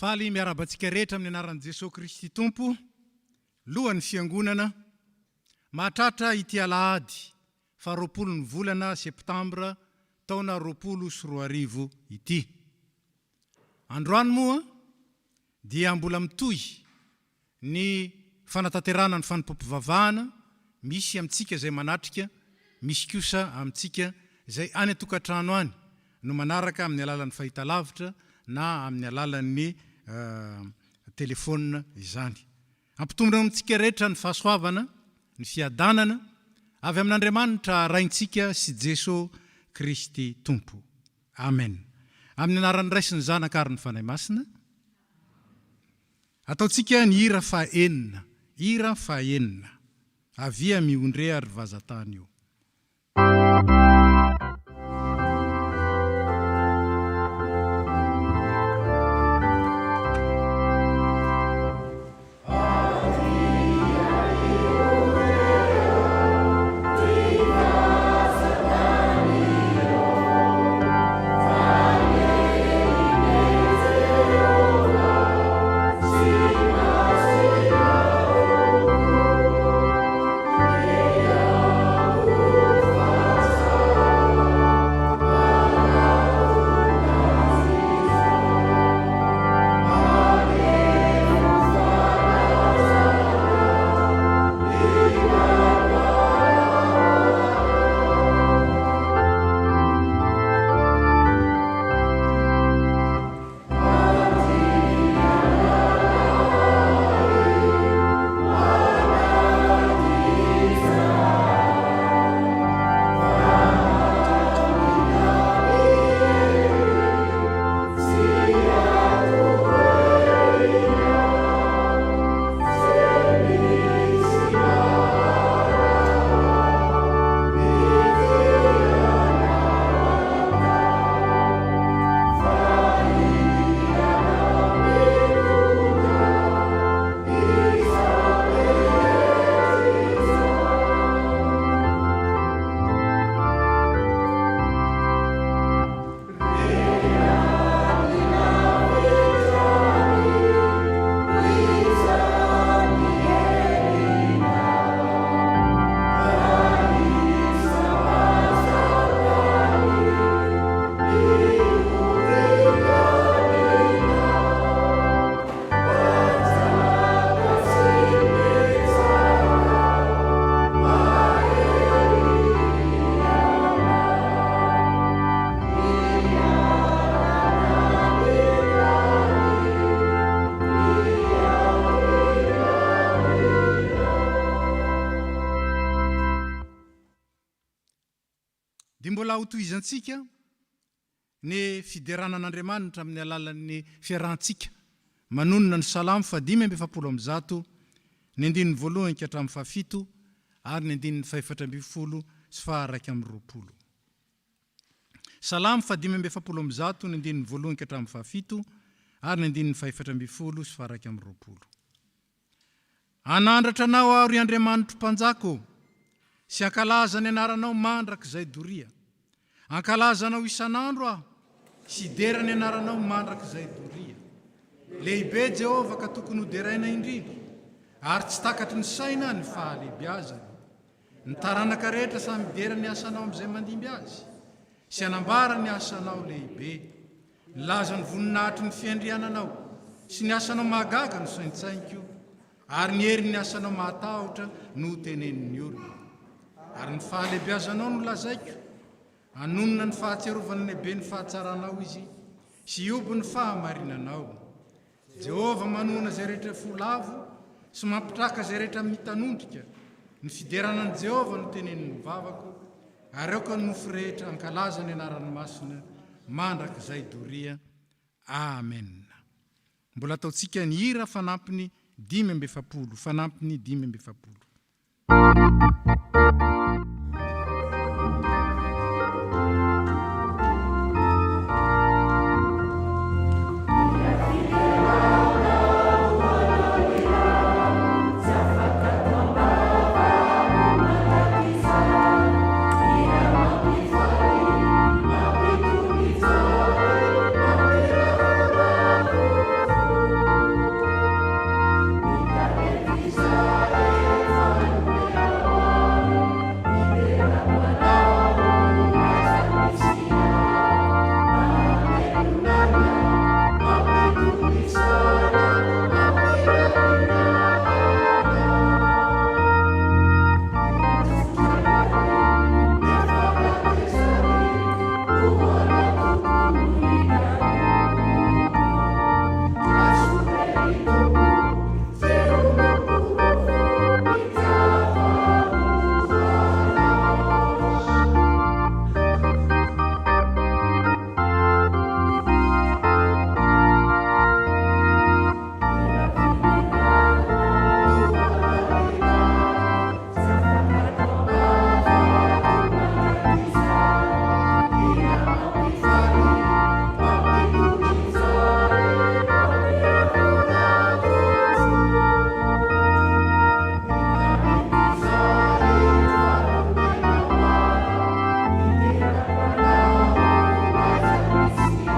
Faly miarabantsika rehetra amin'ny anaran'i Jesosy Kristy Tompo, lohan'ny fiangonana, mahatratra ity alahady, 20 volana septambra, taona 2024 ity. Androany moa, dia mbola mitohy ny fanatanterana ny fanompompivavahana, misy amintsika izay manatrika, misy kosa amintsika izay any an-tokantrano any, no manaraka amin'ny alalan'ny fahitalavitra na amin'ny alalan'ny telefona izany. Ampitombona amintsika rehetra ny fahasoavana, ny fiadanana, avy amin'Andriamanitra raintsika sy Jesosy Kristy Tompo. Amen. Amin'ny anaran'ny Ray sy ny Zanaka ary ny Fanahy Masina, ataontsika ny hira fahaenina, hira fahaenina, avia miondre ary vazatany io. Mbola hotohizantsika ny fideranan'Andriamanitra amin'ny alalan'ny fiarahantsika, manonona ny Salamo 570, ny 1 ka hatramin'ny 7, ary ny 420 sy 120. Salamo 570, ny 1 ka hatramin'ny 7, ary ny 420 sy 120. Anandratra anao aho ry Andriamanitro mpanjako, sy ankalaza ny anaranao mandrak'izay doria. Ankalaza anao isan'andro aho, sy dera ny anaranao mandrak'izay doria. Lehibe Jehova ka tokony ho deraina indrindra, ary tsy takatry ny saina ny fahalehibiazany. Ny taranaka rehetra samy dera ny asanao amin'izay mandimby azy, sy anambara ny asanao lehibe. Laza ny voninahitry ny fiandriananao, sy ny asanao mahagaga no saintsainko, ary ny heri ny asanao mahatahotra no tenenin'ny olona. Ary ny fahalehibiazanao no lazaiko, anonona ny fahatsiarovany lehibe ny fahatsaranao izy, sy iobo ny fahamarinanao. Jehova manona zay rehetra folavo, sy mampitraka zay rehetra mitanondrika. Ny fideranan'i Jehova no tenenin'ny vavako, ary aoka ny nofo rehetra ankalaza ny anaran'ny masina mandrak'izay doria. Amen. Mbola ataontsika ny hira fanampiny 570, fanampiny 570.